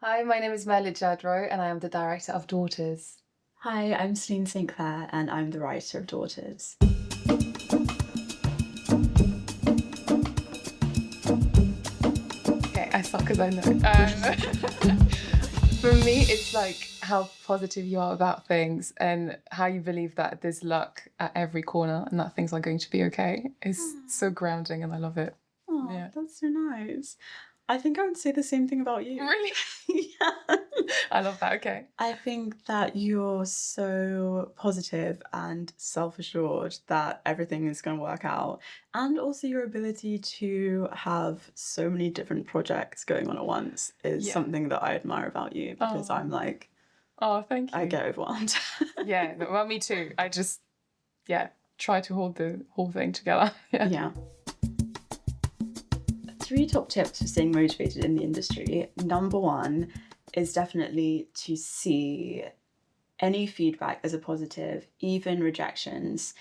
Hi, my name is Maëlle Leggiadro and I am the director of Daughters. Hi, I'm Celine Saintclare and I'm the writer of Daughters. Okay, I suck because I know. For me, it's like how positive you are about things and how you believe that there's luck at every corner and that things are going to be okay. It's so grounding and I love it. Oh, Yeah. that's so nice. I think I would say the same thing about you. Really? Yeah. I love that. Okay. I think that you're so positive and self-assured that everything is going to work out. And also your ability to have so many different projects going on at once is Yeah. something that I admire about you because Oh. I'm like, Oh, thank you. I get overwhelmed. Yeah, well, me too. I just, try to hold the whole thing together. Yeah. 3 top tips for staying motivated in the industry. Number 1 is definitely to see any feedback as a positive, even rejections,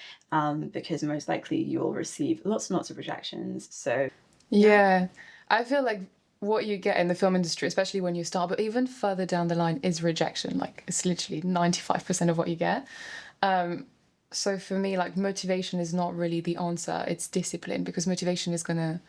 because most likely you'll receive lots and lots of rejections. So Yeah, I feel like what you get in the film industry, especially when you start, but even further down the line, is rejection. Like it's literally 95% of what you get. So for me, like motivation is not really the answer. It's discipline because motivation is gonna,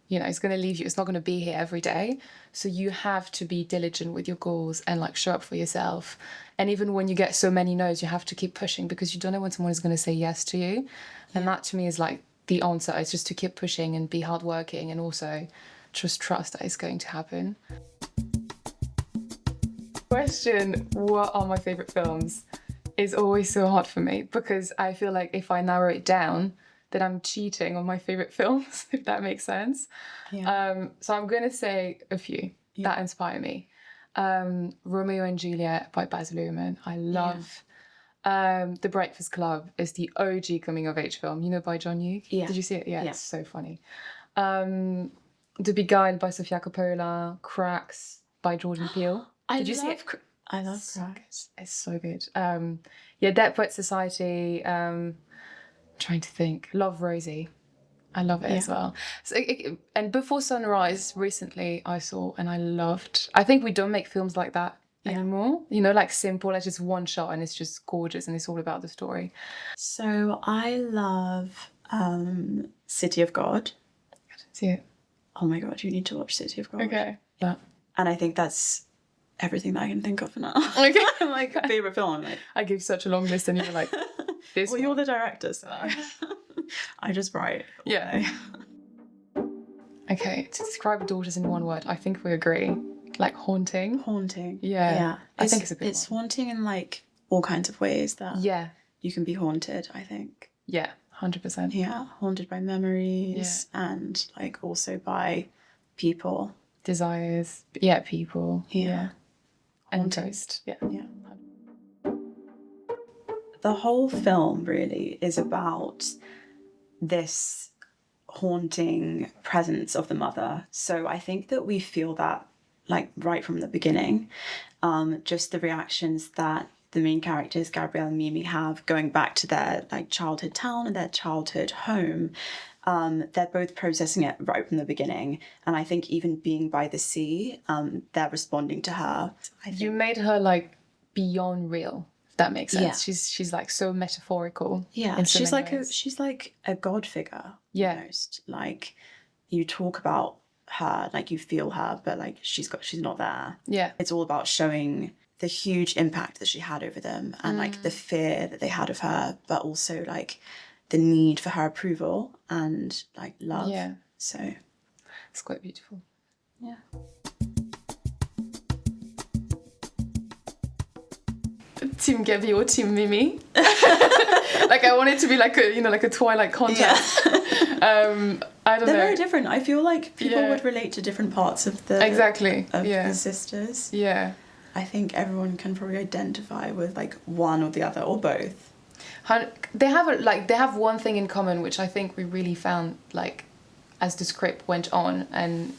it's gonna leave you. It's not gonna be here every day. So you have to be diligent with your goals and like show up for yourself. And even when you get so many no's, you have to keep pushing because you don't know when someone is gonna say yes to you. And that to me is like the answer. Is just to keep pushing and be hardworking and also just trust that it's going to happen. Question, what are my favorite films? Is always so hard for me because I feel like if I narrow it down, then I'm cheating on my favorite films, if that makes sense. yeah. So I'm going to say a few that inspire me. Romeo and Juliet by Baz Luhrmann. I love. The Breakfast Club is the OG coming of age film, by John Hughes. Yeah. Did you see it? Yeah, Yeah. it's so funny. The Beguiled by Sofia Coppola. Cracks by Jordan Peele. Did you see it? I love So Cracks. good. It's so good. Dead Poet Society. Trying to think. Love, Rosie. I love it as well. So and Before Sunrise recently I saw and I loved. I think we don't make films like that anymore. Like simple, like just one shot and it's just gorgeous and it's all about the story. So I love City of God. I didn't see it. Oh my god, you need to watch City of God. Okay. Yeah. And I think that's everything that I can think of for now. Okay. I'm like, favorite film. I'm like, I gave such a long list and you were like, this. well, you're the director, so I just write. Yeah. Okay, to describe Daughters in one word, I think we agree. Like haunting. Haunting. Yeah. I think it's a good It's haunting in like all kinds of ways that Yeah. you can be haunted, I think. Yeah, 100%. Yeah, haunted by memories and like also by people. Desires. Yeah, people. Yeah. And Haunting. ghost. Yeah. Yeah. The whole film really is about this haunting presence of the mother. So I think that we feel that like right from the beginning. Just the reactions that the main characters, Gabrielle and Mimi, have going back to their like childhood town and their childhood home. They're both processing it right from the beginning. And I think even being by the sea, they're responding to her. You made her like beyond real, if that makes sense. Yeah. She's like so metaphorical. Yeah, in so she's many like ways. she's like a god figure. Yeah. Almost. Like you talk about her, like you feel her, but like she's not there. Yeah. It's all about showing the huge impact that she had over them and like the fear that they had of her, but also like the need for her approval and like love. Yeah. So It's quite beautiful. yeah. Team Gabby or Team Mimi. Like I want it to be like a Twilight contest. Yeah. I don't know. They're very different. I feel like people Yeah. would relate to different parts of the the sisters. Yeah. I think everyone can probably identify with like one or the other or both. They have one thing in common, which I think we really found like as the script went on and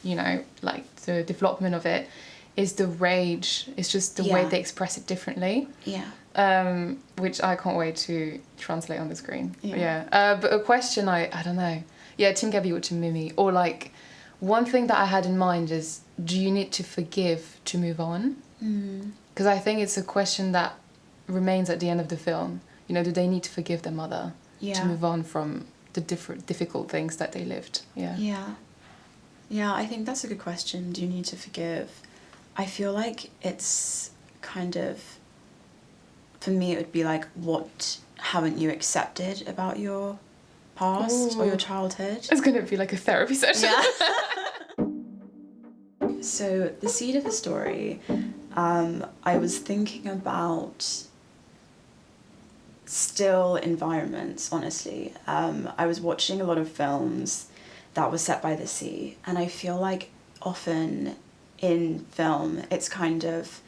like the development of it is the rage. It's just the way they express it differently. Yeah. Which I can't wait to translate on the screen. Yeah. But a question I don't know. Yeah, Team Gabby or Team Mimi, or like one thing that I had in mind is, do you need to forgive to move on? Because I think it's a question that remains at the end of the film. You know, do they need to forgive their mother to move on from the difficult things that they lived? Yeah, I think that's a good question. Do you need to forgive? I feel like it's kind of, for me, it would be like, what haven't you accepted about your past or your childhood? It's going to be like a therapy session. Yeah. So the seed of the story, I was thinking about still environments, honestly. I was watching a lot of films that were set by the sea, and I feel like often in film it's kind of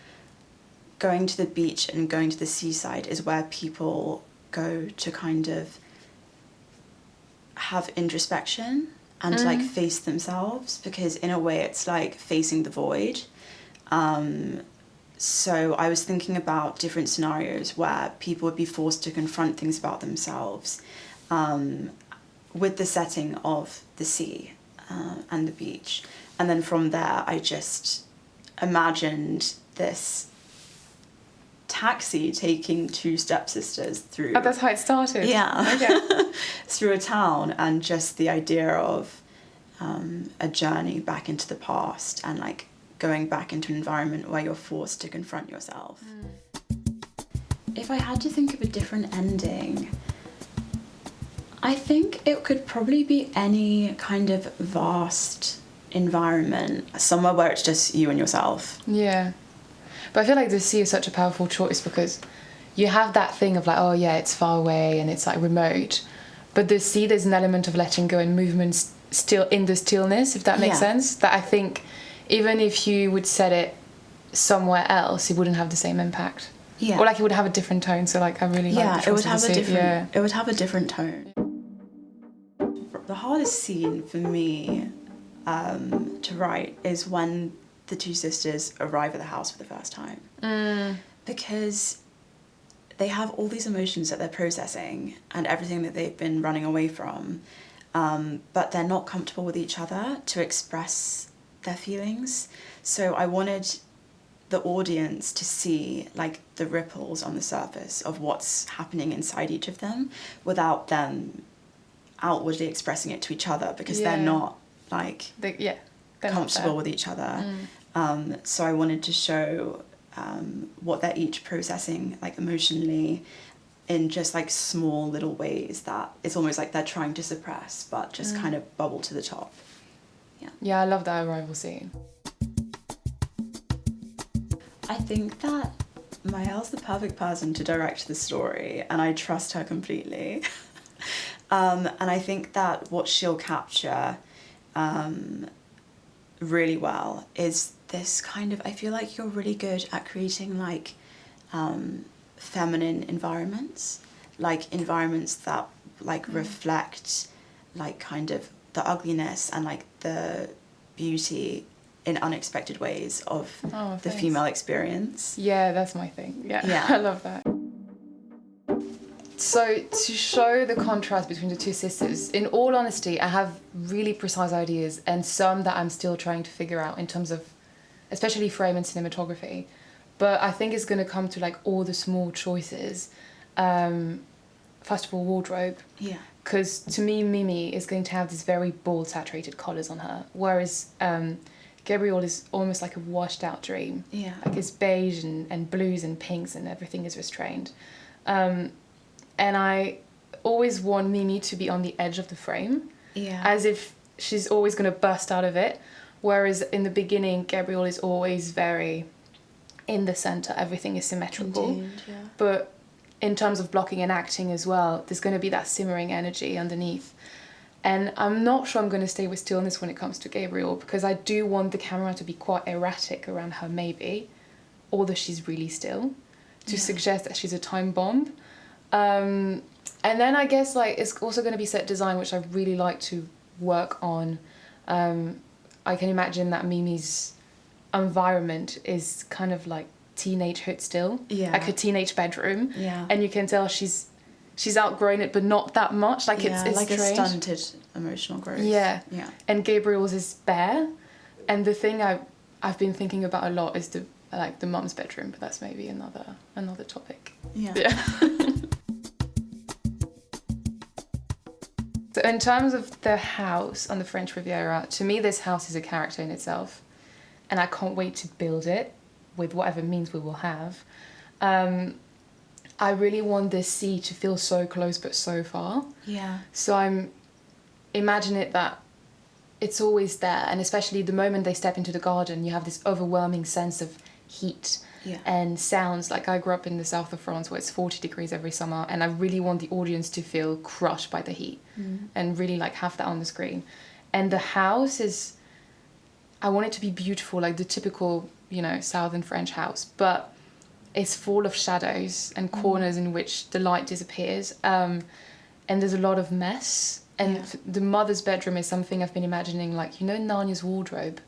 going to the beach and going to the seaside is where people go to kind of have introspection and like face themselves, because in a way it's like facing the void. So I was thinking about different scenarios where people would be forced to confront things about themselves, with the setting of the sea and the beach. And then from there, I just imagined this taxi taking two stepsisters through... Oh, that's how it started? Yeah. Okay. Through a town, and just the idea of a journey back into the past and like going back into an environment where you're forced to confront yourself. If I had to think of a different ending, I think it could probably be any kind of vast environment, somewhere where it's just you and yourself. Yeah. But I feel like the sea is such a powerful choice, because you have that thing of like, oh yeah, it's far away and it's like remote. But the sea, there's an element of letting go and movement still in the stillness, if that makes sense. That I think even if you would set it somewhere else, it wouldn't have the same impact. Yeah. Or like it would have a different tone. So like I really like the choice of the sea. It would have a different tone. The hardest scene for me to write is when the two sisters arrive at the house for the first time. Because they have all these emotions that they're processing and everything that they've been running away from, but they're not comfortable with each other to express their feelings. So I wanted the audience to see like the ripples on the surface of what's happening inside each of them without them outwardly expressing it to each other, because they're not like they're comfortable not with each other. So I wanted to show what they're each processing like emotionally in just like small little ways that it's almost like they're trying to suppress but just kind of bubble to the top. Yeah, I love that arrival scene. I think that Maëlle's the perfect person to direct the story, and I trust her completely. And I think that what she'll capture really well is this kind of, I feel like you're really good at creating like feminine environments, like environments that like reflect like kind of the ugliness and like the beauty in unexpected ways of the female experience. Yeah, that's my thing. Yeah. I love that. So to show the contrast between the two sisters, in all honesty, I have really precise ideas and some that I'm still trying to figure out in terms of especially frame and cinematography. But I think it's going to come to like all the small choices. First of all, wardrobe. Yeah. Because to me, Mimi is going to have these very bold, saturated colours on her, whereas Gabrielle is almost like a washed out dream. Yeah. Like it's beige and blues and pinks and everything is restrained. And I always want Mimi to be on the edge of the frame. Yeah. As if she's always going to burst out of it. Whereas in the beginning, Gabrielle is always very in the centre. Everything is symmetrical. Indeed, yeah. But in terms of blocking and acting as well, there's going to be that simmering energy underneath. And I'm not sure I'm going to stay with stillness when it comes to Gabrielle, because I do want the camera to be quite erratic around her maybe, although she's really still, to suggest that she's a time bomb. And then I guess like it's also going to be set design, which I really like to work on. I can imagine that Mimi's environment is kind of like teenagehood still, like a teenage bedroom, and you can tell she's she's outgrown it, but not that much. Like it's like strange. a stunted emotional growth. Yeah. Yeah. And Gabriel's is bare. And the thing I've been thinking about a lot is the mum's bedroom, but that's maybe another topic. Yeah. So in terms of the house on the French Riviera, to me this house is a character in itself, and I can't wait to build it with whatever means we will have. I really want the sea to feel so close but so far. Yeah. So I'm imagine it that it's always there, and especially the moment they step into the garden, you have this overwhelming sense of heat and sounds. Like I grew up in the south of France where it's 40 degrees every summer, and I really want the audience to feel crushed by the heat and really like have that on the screen. And the house is, I want it to be beautiful, like the typical, you know, southern French house, but it's full of shadows and corners in which the light disappears, and there's a lot of mess. And the mother's bedroom is something I've been imagining, like, you know, Narnia's wardrobe.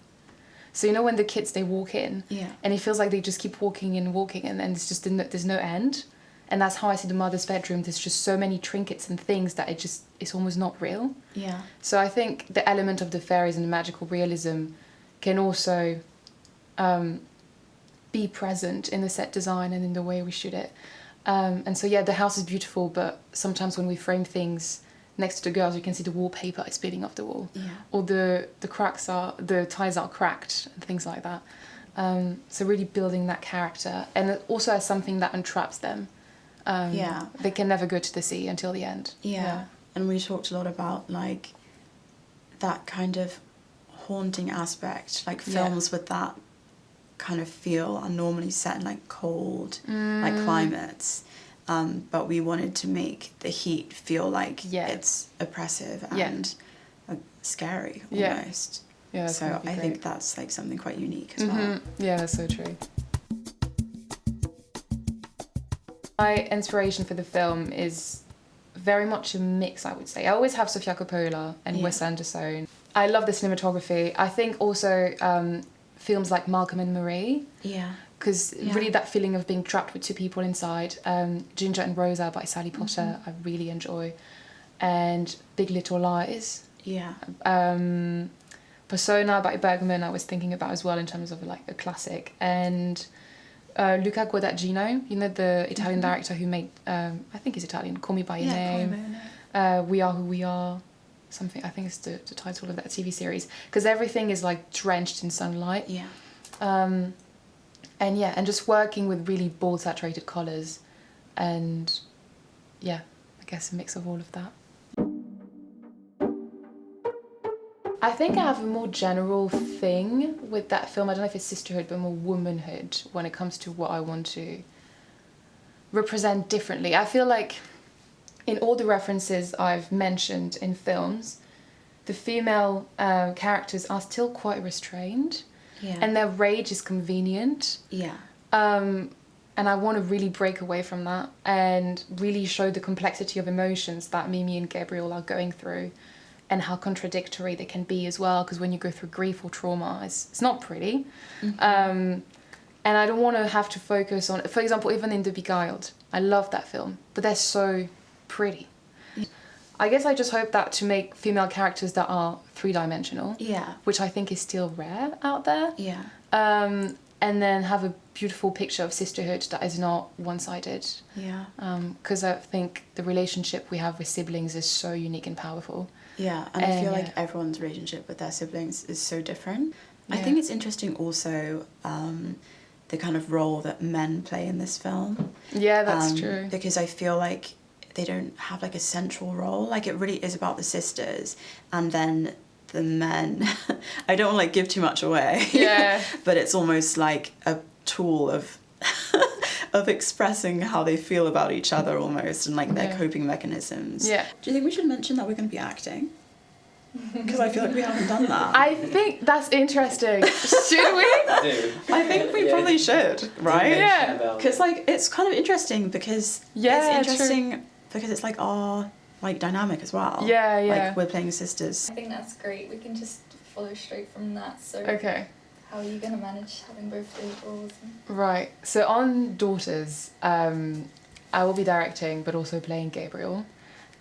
So, you know, when the kids, they walk in, and it feels like they just keep walking and walking, and it's just, there's no end. And that's how I see the mother's bedroom. There's just so many trinkets and things that it's almost not real. Yeah. So I think the element of the fairies and the magical realism can also be present in the set design and in the way we shoot it. And so, the house is beautiful, but sometimes when we frame things next to the girls, you can see the wallpaper is spilling off the wall, or the ties are cracked and things like that. So really building that character, and it also as something that entraps them. They can never go to the sea until the end. And we talked a lot about like that kind of haunting aspect, like films with that kind of feel are normally set in like cold like climates. But we wanted to make the heat feel like it's oppressive and scary almost. So I think that's like something quite unique as well. Yeah, that's so true. My inspiration for the film is very much a mix, I would say. I always have Sofia Coppola and Wes Anderson. I love the cinematography. I think also films like Malcolm and Marie. Because really that feeling of being trapped with two people inside. Ginger and Rosa by Sally Potter, I really enjoy. And Big Little Lies. Persona by Bergman, I was thinking about as well in terms of like a classic. And Luca Guadagnino, you know, the Italian director who made, I think he's Italian, Call Me By Your Name. We Are Who We Are. Something, I think it's the title of that TV series. Because everything is like drenched in sunlight. And just working with really bold saturated colours, and I guess a mix of all of that. I think I have a more general thing with that film. I don't know if it's sisterhood, but more womanhood when it comes to what I want to represent differently. I feel like in all the references I've mentioned in films, the female characters are still quite restrained. And their rage is convenient. And I want to really break away from that and really show the complexity of emotions that Mimi and Gabriel are going through, and how contradictory they can be as well, because when you go through grief or trauma, it's not pretty. And I don't want to have to focus on, for example, even in The Beguiled, I love that film, but they're so pretty. I guess I just hope that to make female characters that are three-dimensional, which I think is still rare out there, and then have a beautiful picture of sisterhood that is not one-sided. Because I think the relationship we have with siblings is so unique and powerful. And I feel like everyone's relationship with their siblings is so different. I think it's interesting also the kind of role that men play in this film. That's true. Because I feel like they don't have like a central role. Like it really is about the sisters, and then the men. I don't want to like give too much away. But it's almost like a tool of of expressing how they feel about each other almost, and like their coping mechanisms. Do you think we should mention that we're going to be acting? Because I feel like we haven't done that. I think that's interesting. Should we? I think we probably should, right? Because like it's kind of interesting because it's interesting because it's like our like dynamic as well. Like we're playing sisters. I think that's great. We can just follow straight from that. So how are you going to manage having both those roles? Right. So on Daughters, I will be directing, but also playing Gabriel.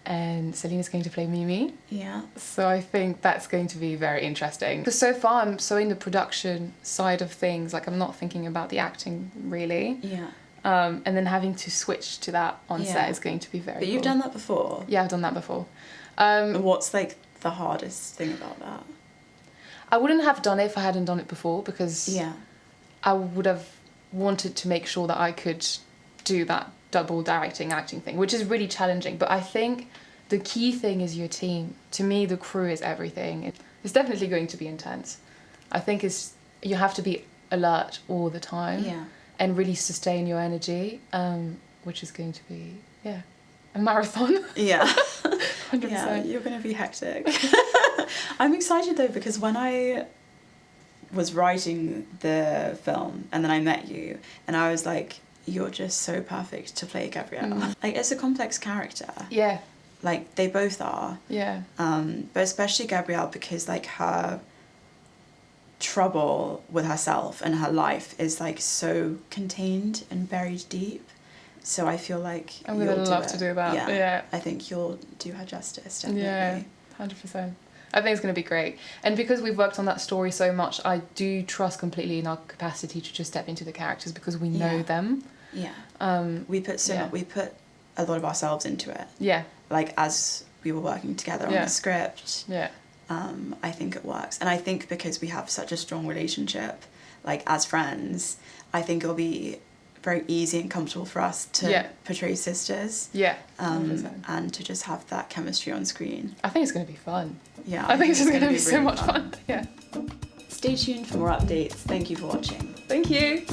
And Celine is going to play Mimi. Yeah. So I think that's going to be very interesting. Because so far I'm so in the production side of things, like I'm not thinking about the acting really. Yeah. And then having to switch to that on set is going to be very But you've cool. done that before? Yeah, I've done that before. What's like the hardest thing about that? I wouldn't have done it if I hadn't done it before, because I would have wanted to make sure that I could do that double directing acting thing, which is really challenging. But I think the key thing is your team. To me, the crew is everything. It's definitely going to be intense. I think you have to be alert all the time and really sustain your energy, which is going to be a marathon. Yeah. 100%. Yeah, you're going to be hectic. I'm excited though, because when I was writing the film and then I met you and I was like, you're just so perfect to play Gabrielle. Like, it's a complex character. Yeah. Like, they both are. Yeah. But especially Gabrielle, because like her trouble with herself and her life is like so contained and buried deep. So I feel like I'm gonna love to do that. Yeah. I think you'll do her justice, definitely. Yeah, 100%. I think it's going to be great. And because we've worked on that story so much, I do trust completely in our capacity to just step into the characters because we know them. Yeah. We put we put a lot of ourselves into it. Yeah. Like, as we were working together on the script. Yeah. I think it works. And I think because we have such a strong relationship, like as friends, I think it'll be very easy and comfortable for us to portray sisters. Yeah. 100%. And to just have that chemistry on screen. I think it's going to be fun. Yeah. I think it's just going to be so really much fun. Yeah. Stay tuned for more updates. Thank you for watching. Thank you.